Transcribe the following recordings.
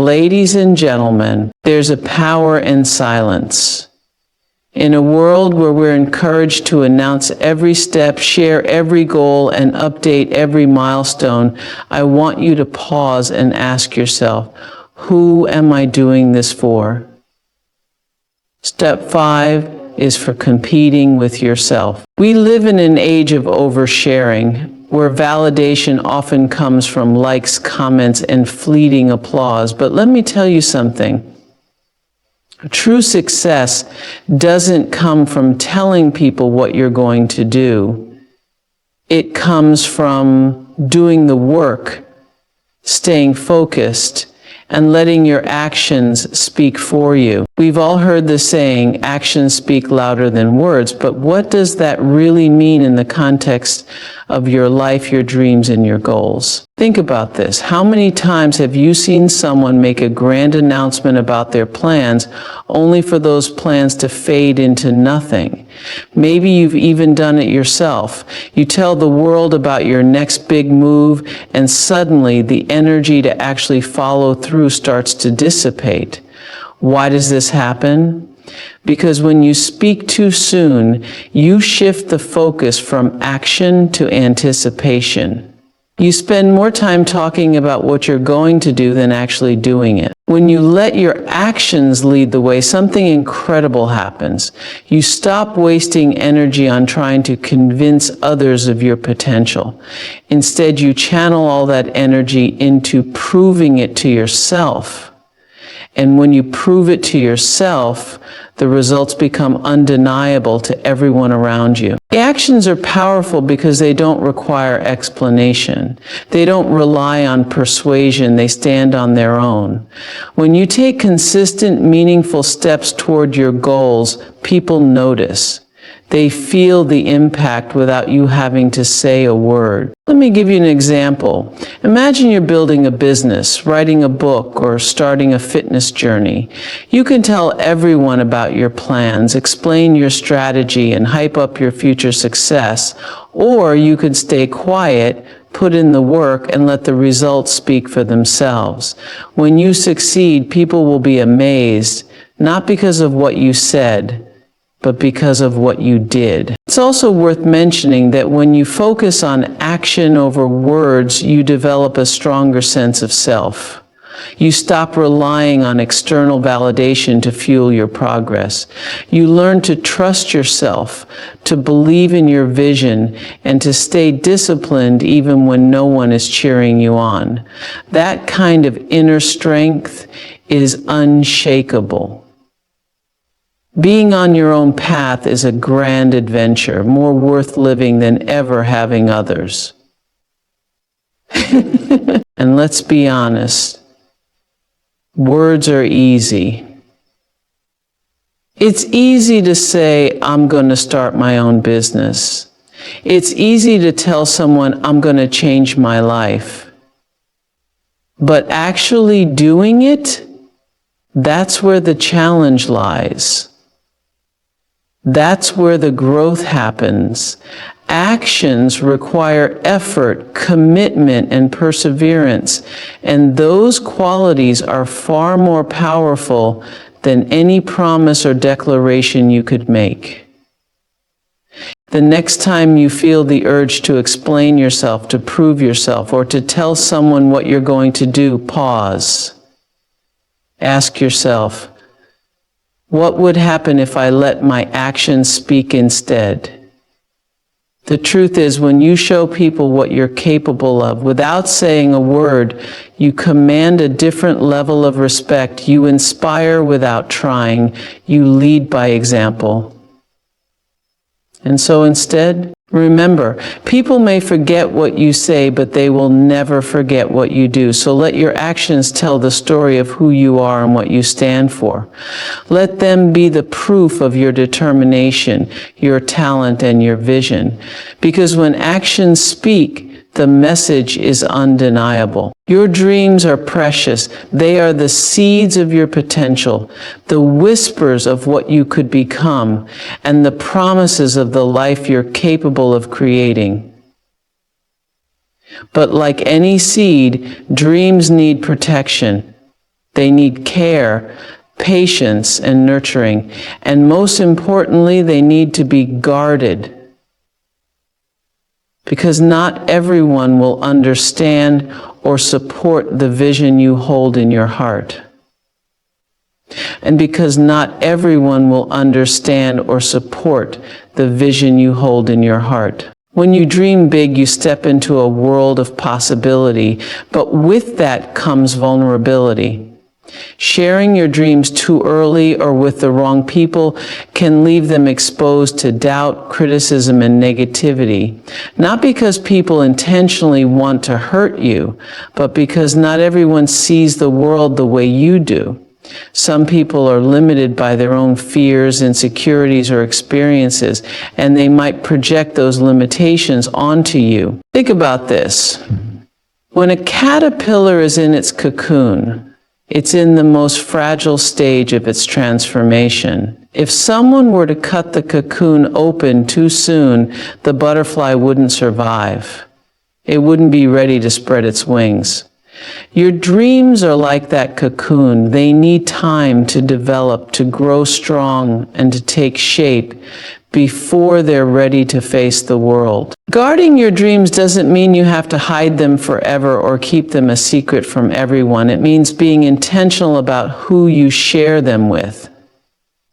Ladies and gentlemen, there's a power in silence. In a world where we're encouraged to announce every step, share every goal, and update every milestone, I want you to pause and ask yourself, who am I doing this for? Step 5 is for competing with yourself. We live in an age of oversharing, where validation often comes from likes, comments, and fleeting applause. But let me tell you something. True success doesn't come from telling people what you're going to do. It comes from doing the work, staying focused, and letting your actions speak for you. We've all heard the saying, actions speak louder than words, but what does that really mean in the context of your life, your dreams, and your goals? Think about this. How many times have you seen someone make a grand announcement about their plans, only for those plans to fade into nothing? Maybe you've even done it yourself. You tell the world about your next big move, and suddenly the energy to actually follow through starts to dissipate. Why does this happen? Because when you speak too soon, you shift the focus from action to anticipation. You spend more time talking about what you're going to do than actually doing it. When you let your actions lead the way, something incredible happens. You stop wasting energy on trying to convince others of your potential. Instead, you channel all that energy into proving it to yourself. And when you prove it to yourself, the results become undeniable to everyone around you. The actions are powerful because they don't require explanation. They don't rely on persuasion. They stand on their own. When you take consistent, meaningful steps toward your goals, people notice. They feel the impact without you having to say a word. Let me give you an example. Imagine you're building a business, writing a book, or starting a fitness journey. You can tell everyone about your plans, explain your strategy, and hype up your future success. Or you could stay quiet, put in the work, and let the results speak for themselves. When you succeed, people will be amazed, not because of what you said, but because of what you did. It's also worth mentioning that when you focus on action over words, you develop a stronger sense of self. You stop relying on external validation to fuel your progress. You learn to trust yourself, to believe in your vision, and to stay disciplined even when no one is cheering you on. That kind of inner strength is unshakable. Being on your own path is a grand adventure, more worth living than ever having others. And let's be honest, words are easy. It's easy to say, I'm going to start my own business. It's easy to tell someone, I'm going to change my life. But actually doing it, that's where the challenge lies. That's where the growth happens. Actions require effort, commitment, and perseverance, and those qualities are far more powerful than any promise or declaration you could make. The next time you feel the urge to explain yourself, to prove yourself, or to tell someone what you're going to do, pause. Ask yourself, what would happen if I let my actions speak instead? The truth is, when you show people what you're capable of without saying a word, you command a different level of respect. You inspire without trying. You lead by example. And so instead, remember, people may forget what you say, but they will never forget what you do. So let your actions tell the story of who you are and what you stand for. Let them be the proof of your determination, your talent, and your vision. Because when actions speak, the message is undeniable. Your dreams are precious. They are the seeds of your potential, the whispers of what you could become, and the promises of the life you're capable of creating. But like any seed, dreams need protection. They need care, patience, and nurturing. And most importantly, they need to be guarded. Because not everyone will understand or support the vision you hold in your heart. And because not everyone will understand or support the vision you hold in your heart. When you dream big, you step into a world of possibility, but with that comes vulnerability. Sharing your dreams too early or with the wrong people can leave them exposed to doubt, criticism, and negativity. Not because people intentionally want to hurt you, but because not everyone sees the world the way you do. Some people are limited by their own fears, insecurities, or experiences, and they might project those limitations onto you. Think about this. When a caterpillar is in its cocoon, it's in the most fragile stage of its transformation. If someone were to cut the cocoon open too soon, the butterfly wouldn't survive. It wouldn't be ready to spread its wings. Your dreams are like that cocoon. They need time to develop, to grow strong, and to take shape before they're ready to face the world. Guarding your dreams doesn't mean you have to hide them forever or keep them a secret from everyone. It means being intentional about who you share them with.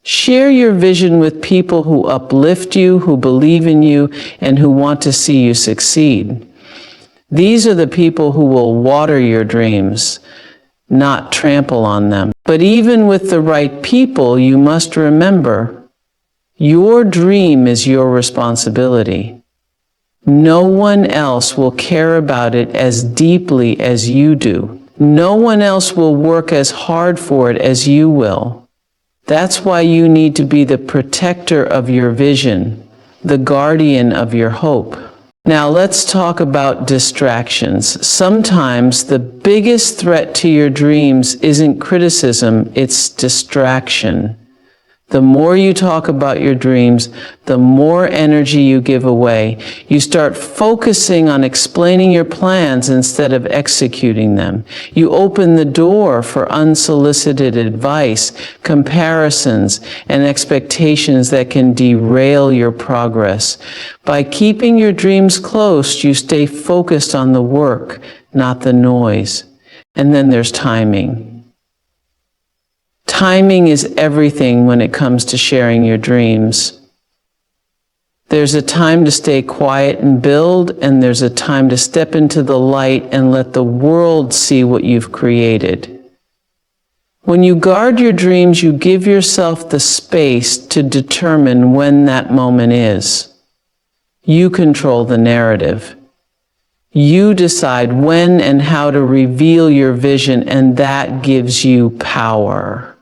Share your vision with people who uplift you, who believe in you, and who want to see you succeed. These are the people who will water your dreams, not trample on them. But even with the right people, you must remember, your dream is your responsibility. No one else will care about it as deeply as you do. No one else will work as hard for it as you will. That's why you need to be the protector of your vision, the guardian of your hope. Now let's talk about distractions. Sometimes the biggest threat to your dreams isn't criticism, it's distraction. The more you talk about your dreams, the more energy you give away. You start focusing on explaining your plans instead of executing them. You open the door for unsolicited advice, comparisons, and expectations that can derail your progress. By keeping your dreams close, you stay focused on the work, not the noise. And then there's timing. Timing is everything when it comes to sharing your dreams. There's a time to stay quiet and build, and there's a time to step into the light and let the world see what you've created. When you guard your dreams, you give yourself the space to determine when that moment is. You control the narrative. You decide when and how to reveal your vision, and that gives you power.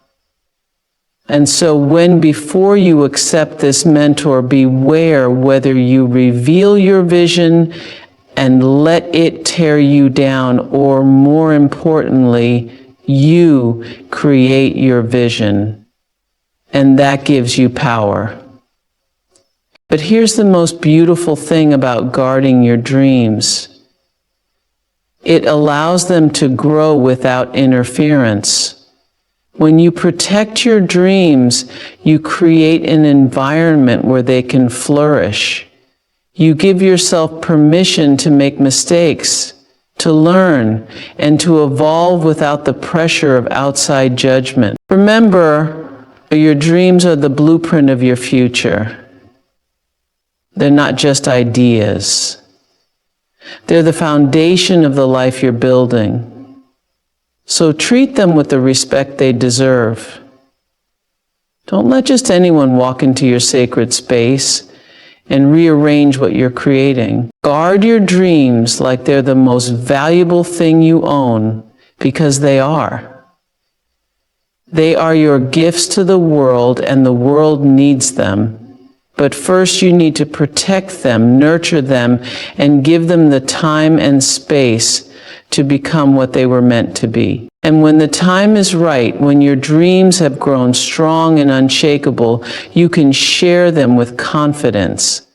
And so before you accept this mentor, beware whether you reveal your vision and let it tear you down, or more importantly, you create your vision. And that gives you power. But here's the most beautiful thing about guarding your dreams. It allows them to grow without interference. When you protect your dreams, you create an environment where they can flourish. You give yourself permission to make mistakes, to learn, and to evolve without the pressure of outside judgment. Remember, your dreams are the blueprint of your future. They're not just ideas. They're the foundation of the life you're building. So treat them with the respect they deserve. Don't let just anyone walk into your sacred space and rearrange what you're creating. Guard your dreams like they're the most valuable thing you own, because they are. They are your gifts to the world, and the world needs them. But first you need to protect them, nurture them, and give them the time and space to become what they were meant to be. And when the time is right, when your dreams have grown strong and unshakable, you can share them with confidence.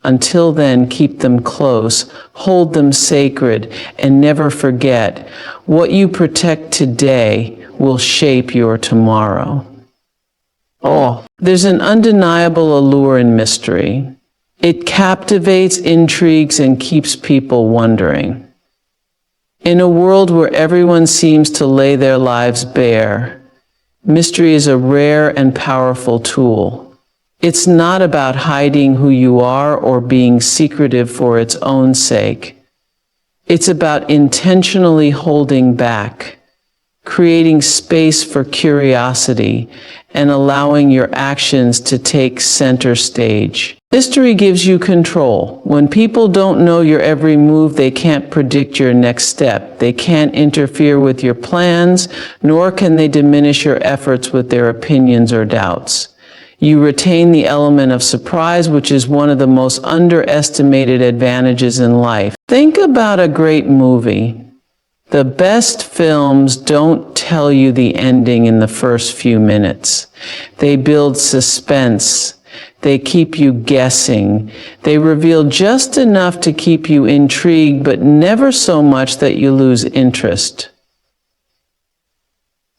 Until then, keep them close, hold them sacred, and never forget, what you protect today will shape your tomorrow. Oh, there's an undeniable allure in mystery. It captivates, intrigues, and keeps people wondering. In a world where everyone seems to lay their lives bare, mystery is a rare and powerful tool. It's not about hiding who you are or being secretive for its own sake. It's about intentionally holding back, creating space for curiosity, and allowing your actions to take center stage. Mystery gives you control. When people don't know your every move, they can't predict your next step. They can't interfere with your plans, nor can they diminish your efforts with their opinions or doubts. You retain the element of surprise, which is one of the most underestimated advantages in life. Think about a great movie. The best films don't tell you the ending in the first few minutes. They build suspense. They keep you guessing. They reveal just enough to keep you intrigued, but never so much that you lose interest.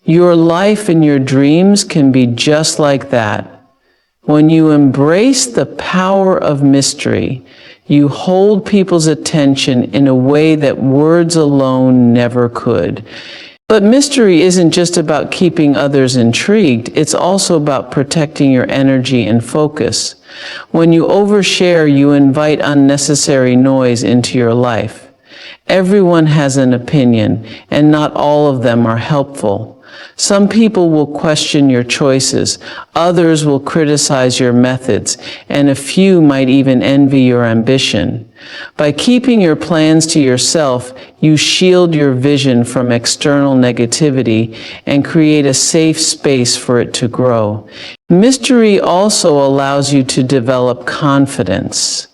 Your life and your dreams can be just like that. When you embrace the power of mystery, you hold people's attention in a way that words alone never could. But mystery isn't just about keeping others intrigued, it's also about protecting your energy and focus. When you overshare, you invite unnecessary noise into your life. Everyone has an opinion, and not all of them are helpful. Some people will question your choices, others will criticize your methods, and a few might even envy your ambition. By keeping your plans to yourself, you shield your vision from external negativity and create a safe space for it to grow. Mystery also allows you to develop confidence.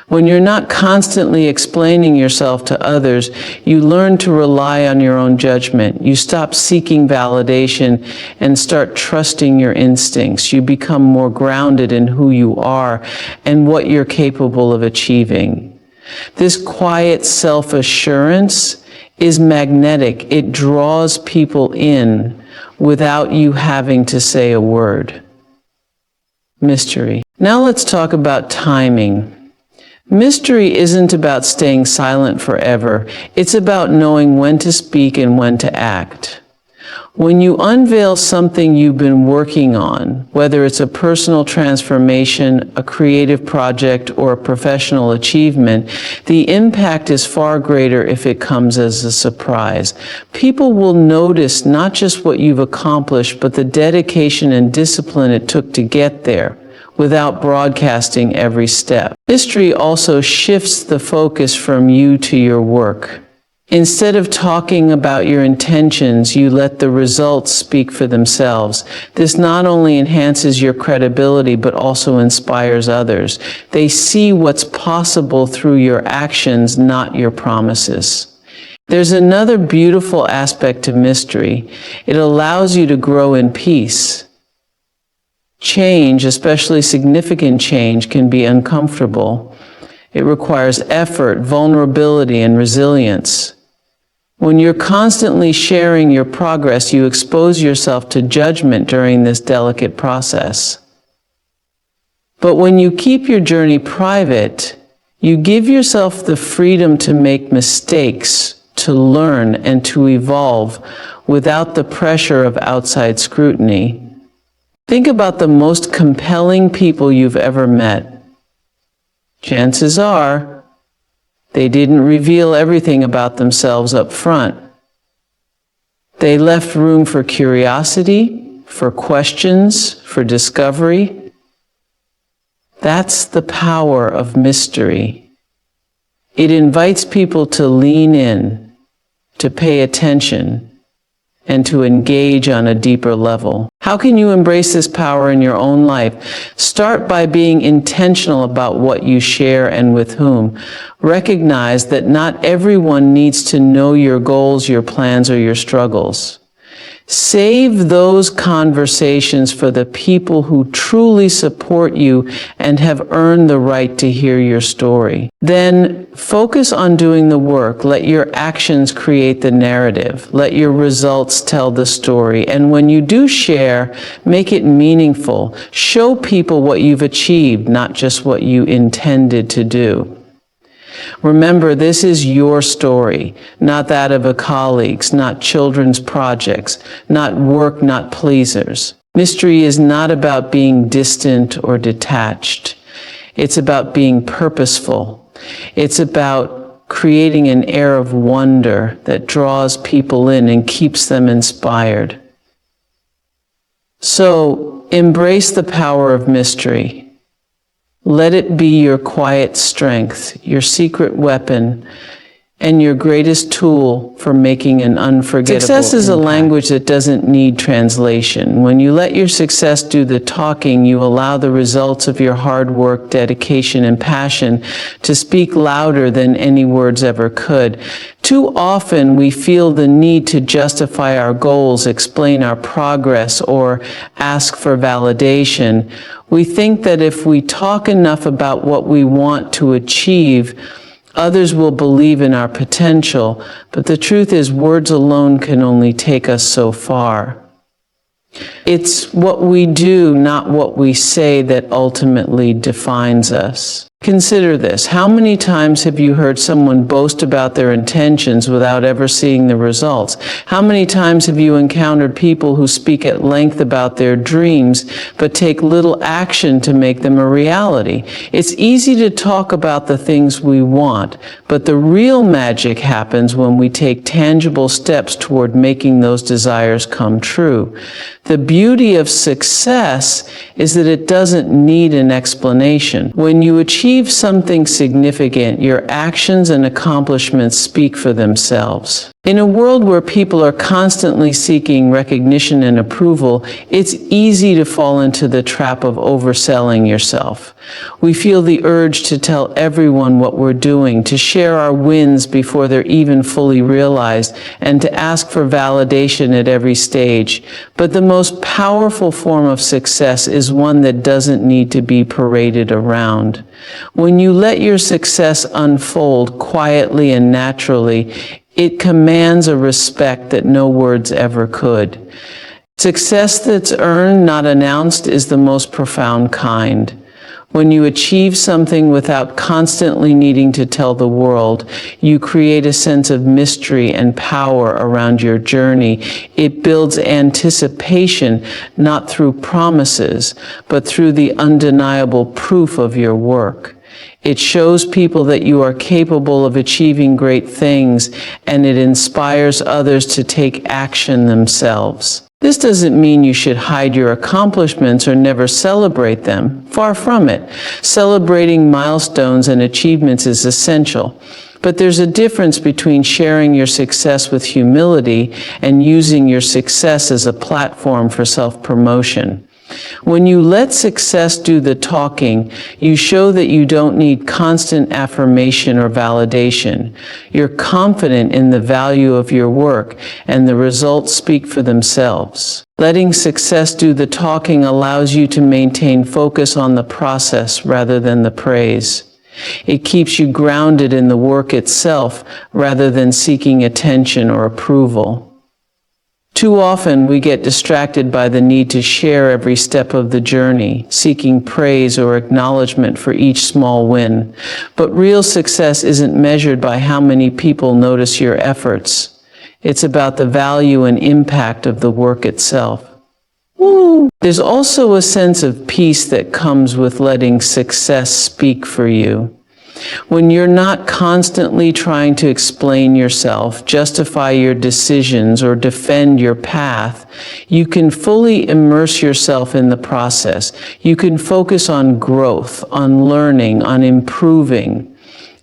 When you're not constantly explaining yourself to others, you learn to rely on your own judgment. You stop seeking validation and start trusting your instincts. You become more grounded in who you are and what you're capable of achieving. This quiet self-assurance is magnetic. It draws people in without you having to say a word. Mystery. Now let's talk about timing. Mystery isn't about staying silent forever. It's about knowing when to speak and when to act. When you unveil something you've been working on, whether it's a personal transformation, a creative project, or a professional achievement, the impact is far greater if it comes as a surprise. People will notice not just what you've accomplished, but the dedication and discipline it took to get there, without broadcasting every step. Mystery also shifts the focus from you to your work. Instead of talking about your intentions, you let the results speak for themselves. This not only enhances your credibility, but also inspires others. They see what's possible through your actions, not your promises. There's another beautiful aspect to mystery. It allows you to grow in peace. Change, especially significant change, can be uncomfortable. It requires effort, vulnerability, and resilience. When you're constantly sharing your progress, you expose yourself to judgment during this delicate process. But when you keep your journey private, you give yourself the freedom to make mistakes, to learn, and to evolve without the pressure of outside scrutiny. Think about the most compelling people you've ever met. Chances are, they didn't reveal everything about themselves up front. They left room for curiosity, for questions, for discovery. That's the power of mystery. It invites people to lean in, to pay attention, and to engage on a deeper level. How can you embrace this power in your own life? Start by being intentional about what you share and with whom. Recognize that not everyone needs to know your goals, your plans, or your struggles. Save those conversations for the people who truly support you and have earned the right to hear your story. Then focus on doing the work. Let your actions create the narrative. Let your results tell the story. And when you do share, make it meaningful. Show people what you've achieved, not just what you intended to do. Remember, this is your story, not that of a colleague's, not children's projects, not work, not pleasers. Mystery is not about being distant or detached. It's about being purposeful. It's about creating an air of wonder that draws people in and keeps them inspired. So, embrace the power of mystery. Let it be your quiet strength, your secret weapon, and your greatest tool for making an unforgettable Success is a language that doesn't need translation. When you let your success do the talking, you allow the results of your hard work, dedication, and passion to speak louder than any words ever could. Too often, we feel the need to justify our goals, explain our progress, or ask for validation. We think that if we talk enough about what we want to achieve, others will believe in our potential, but the truth is words alone can only take us so far. It's what we do, not what we say, that ultimately defines us. Consider this. How many times have you heard someone boast about their intentions without ever seeing the results? How many times have you encountered people who speak at length about their dreams but take little action to make them a reality? It's easy to talk about the things we want, but the real magic happens when we take tangible steps toward making those desires come true. The beauty of success is that it doesn't need an explanation. When you achieve something significant, your actions and accomplishments speak for themselves. In a world where people are constantly seeking recognition and approval, it's easy to fall into the trap of overselling yourself. We feel the urge to tell everyone what we're doing, to share our wins before they're even fully realized, and to ask for validation at every stage. But the most powerful form of success is one that doesn't need to be paraded around. When you let your success unfold quietly and naturally, it commands a respect that no words ever could. Success that's earned, not announced, is the most profound kind. When you achieve something without constantly needing to tell the world, you create a sense of mystery and power around your journey. It builds anticipation, not through promises, but through the undeniable proof of your work. It shows people that you are capable of achieving great things, and it inspires others to take action themselves. This doesn't mean you should hide your accomplishments or never celebrate them. Far from it. Celebrating milestones and achievements is essential. But there's a difference between sharing your success with humility and using your success as a platform for self-promotion. When you let success do the talking, you show that you don't need constant affirmation or validation. You're confident in the value of your work, and the results speak for themselves. Letting success do the talking allows you to maintain focus on the process rather than the praise. It keeps you grounded in the work itself rather than seeking attention or approval. Too often, we get distracted by the need to share every step of the journey, seeking praise or acknowledgement for each small win. But real success isn't measured by how many people notice your efforts. It's about the value and impact of the work itself. Woo! There's also a sense of peace that comes with letting success speak for you. When you're not constantly trying to explain yourself, justify your decisions, or defend your path, you can fully immerse yourself in the process. You can focus on growth, on learning, on improving,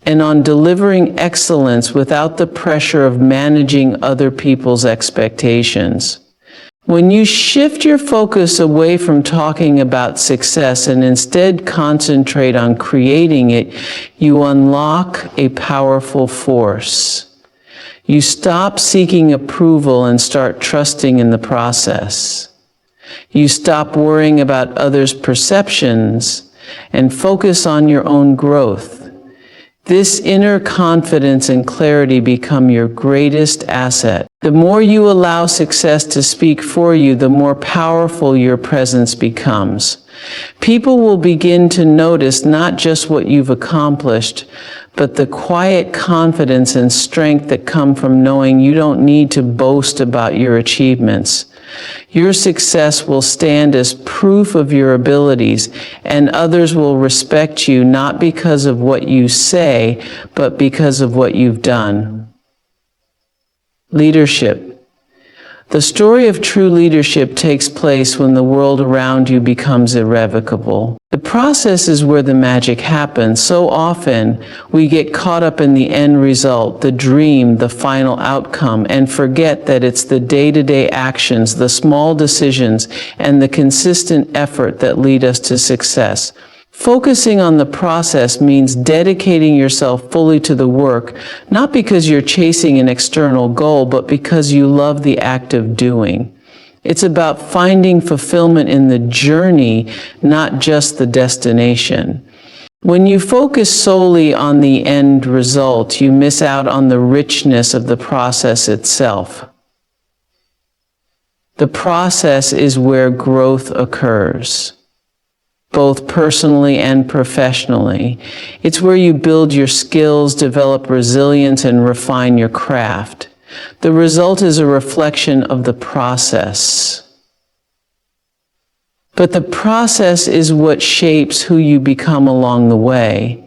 and on delivering excellence without the pressure of managing other people's expectations. When you shift your focus away from talking about success and instead concentrate on creating it, you unlock a powerful force. You stop seeking approval and start trusting in the process. You stop worrying about others' perceptions and focus on your own growth. This inner confidence and clarity become your greatest asset. The more you allow success to speak for you, the more powerful your presence becomes. People will begin to notice not just what you've accomplished, but the quiet confidence and strength that come from knowing you don't need to boast about your achievements. Your success will stand as proof of your abilities, and others will respect you not because of what you say, but because of what you've done. Leadership. The story of true leadership takes place when the world around you becomes irrevocable. The process is where the magic happens. So often, we get caught up in the end result, the dream, the final outcome, and forget that it's the day-to-day actions, the small decisions, and the consistent effort that lead us to success. Focusing on the process means dedicating yourself fully to the work, not because you're chasing an external goal, but because you love the act of doing. It's about finding fulfillment in the journey, not just the destination. When you focus solely on the end result, you miss out on the richness of the process itself. The process is where growth occurs, both personally and professionally. It's where you build your skills, develop resilience, and refine your craft. The result is a reflection of the process. But the process is what shapes who you become along the way.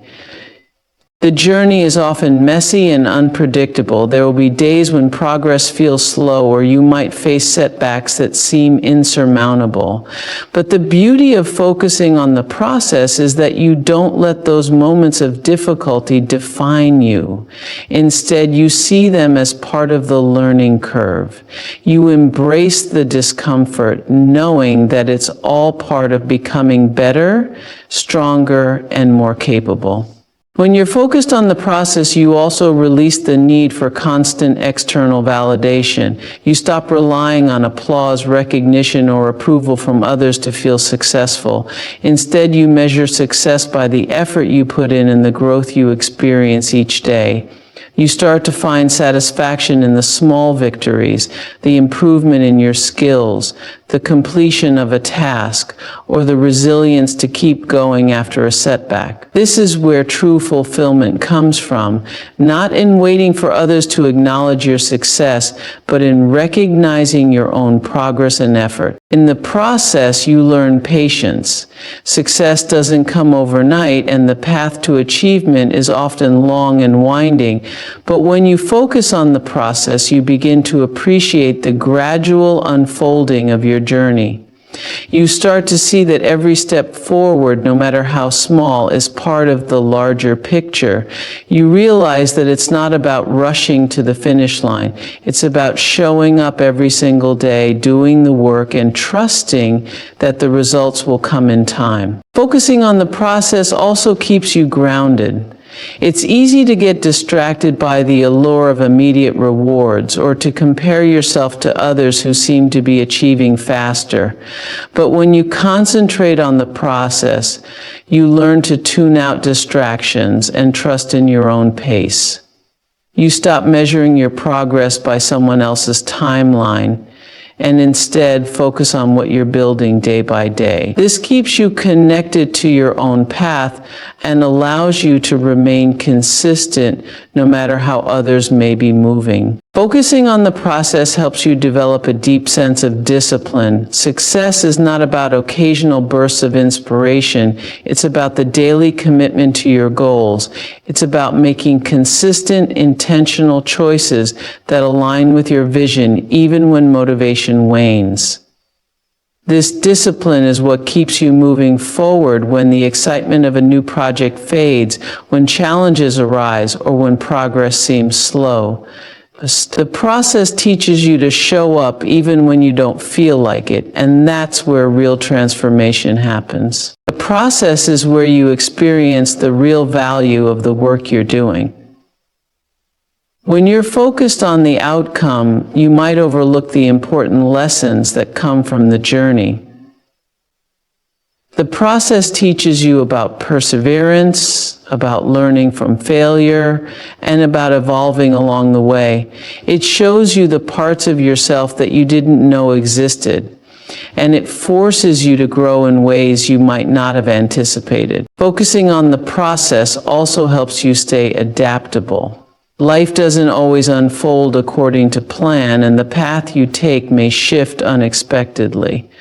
The journey is often messy and unpredictable. There will be days when progress feels slow, or you might face setbacks that seem insurmountable. But the beauty of focusing on the process is that you don't let those moments of difficulty define you. Instead, you see them as part of the learning curve. You embrace the discomfort, knowing that it's all part of becoming better, stronger, and more capable. When you're focused on the process, you also release the need for constant external validation. You stop relying on applause, recognition, or approval from others to feel successful. Instead, you measure success by the effort you put in and the growth you experience each day. You start to find satisfaction in the small victories, the improvement in your skills, the completion of a task, or the resilience to keep going after a setback. This is where true fulfillment comes from, not in waiting for others to acknowledge your success, but in recognizing your own progress and effort. In the process, you learn patience. Success doesn't come overnight, and the path to achievement is often long and winding. But when you focus on the process, you begin to appreciate the gradual unfolding of your journey. You start to see that every step forward, no matter how small, is part of the larger picture. You realize that it's not about rushing to the finish line. It's about showing up every single day, doing the work, and trusting that the results will come in time. Focusing on the process also keeps you grounded. It's easy to get distracted by the allure of immediate rewards or to compare yourself to others who seem to be achieving faster. But when you concentrate on the process, you learn to tune out distractions and trust in your own pace. You stop measuring your progress by someone else's timeline and instead focus on what you're building day by day. This keeps you connected to your own path and allows you to remain consistent no matter how others may be moving. Focusing on the process helps you develop a deep sense of discipline. Success is not about occasional bursts of inspiration. It's about the daily commitment to your goals. It's about making consistent, intentional choices that align with your vision, even when motivation wanes. This discipline is what keeps you moving forward when the excitement of a new project fades, when challenges arise, or when progress seems slow. The process teaches you to show up even when you don't feel like it, and that's where real transformation happens. The process is where you experience the real value of the work you're doing. When you're focused on the outcome, you might overlook the important lessons that come from the journey. The process teaches you about perseverance, about learning from failure, and about evolving along the way. It shows you the parts of yourself that you didn't know existed, and it forces you to grow in ways you might not have anticipated. Focusing on the process also helps you stay adaptable. Life doesn't always unfold according to plan, and the path you take may shift unexpectedly.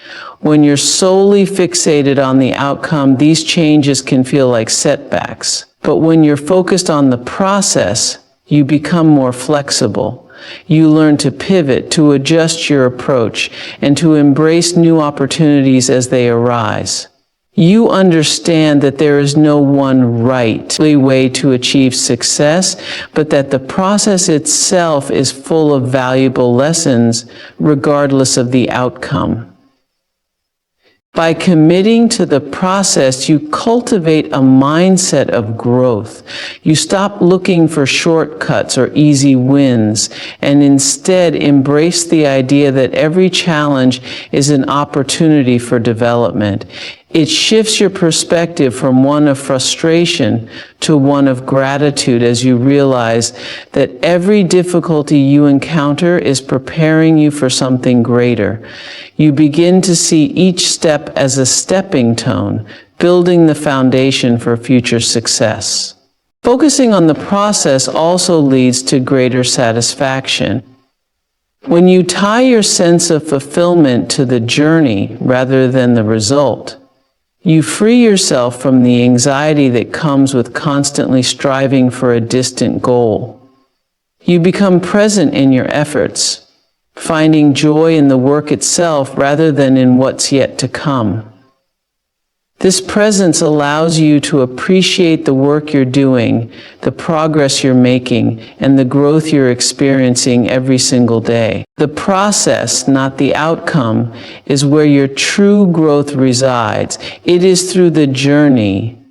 When you're solely fixated on the outcome, these changes can feel like setbacks. But when you're focused on the process, you become more flexible. You learn to pivot, to adjust your approach, and to embrace new opportunities as they arise. You understand that there is no one right way to achieve success, but that the process itself is full of valuable lessons, regardless of the outcome. By committing to the process, you cultivate a mindset of growth. You stop looking for shortcuts or easy wins, and instead embrace the idea that every challenge is an opportunity for development. It shifts your perspective from one of frustration to one of gratitude as you realize that every difficulty you encounter is preparing you for something greater. You begin to see each step as a stepping stone, building the foundation for future success. Focusing on the process also leads to greater satisfaction. When you tie your sense of fulfillment to the journey rather than the result, you free yourself from the anxiety that comes with constantly striving for a distant goal. You become present in your efforts, finding joy in the work itself rather than in what's yet to come. This presence allows you to appreciate the work you're doing, the progress you're making, and the growth you're experiencing every single day. The process, not the outcome, is where your true growth resides. It is through the journey,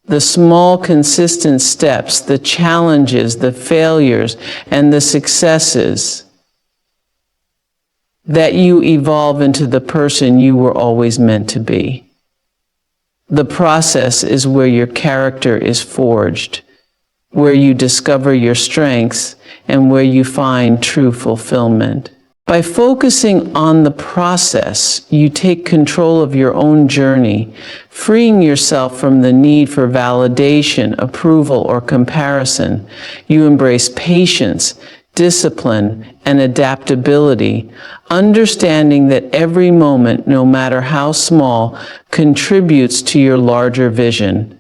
the small, consistent steps, the challenges, the failures, and the successes that you evolve into the person you were always meant to be. The process is where your character is forged, where you discover your strengths, and where you find true fulfillment. By focusing on the process, you take control of your own journey, freeing yourself from the need for validation, approval, or comparison. You embrace patience, discipline, and adaptability, understanding that every moment, no matter how small, contributes to your larger vision.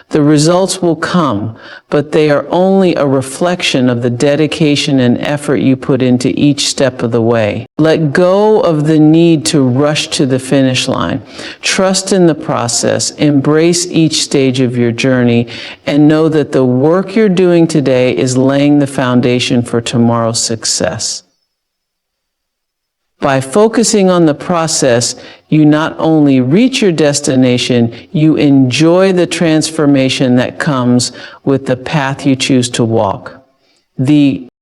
The results will come, but they are only a reflection of the dedication and effort you put into each step of the way. Let go of the need to rush to the finish line. Trust in the process, embrace each stage of your journey, and know that the work you're doing today is laying the foundation for tomorrow's success. By focusing on the process, you not only reach your destination, you enjoy the transformation that comes with the path you choose to walk. The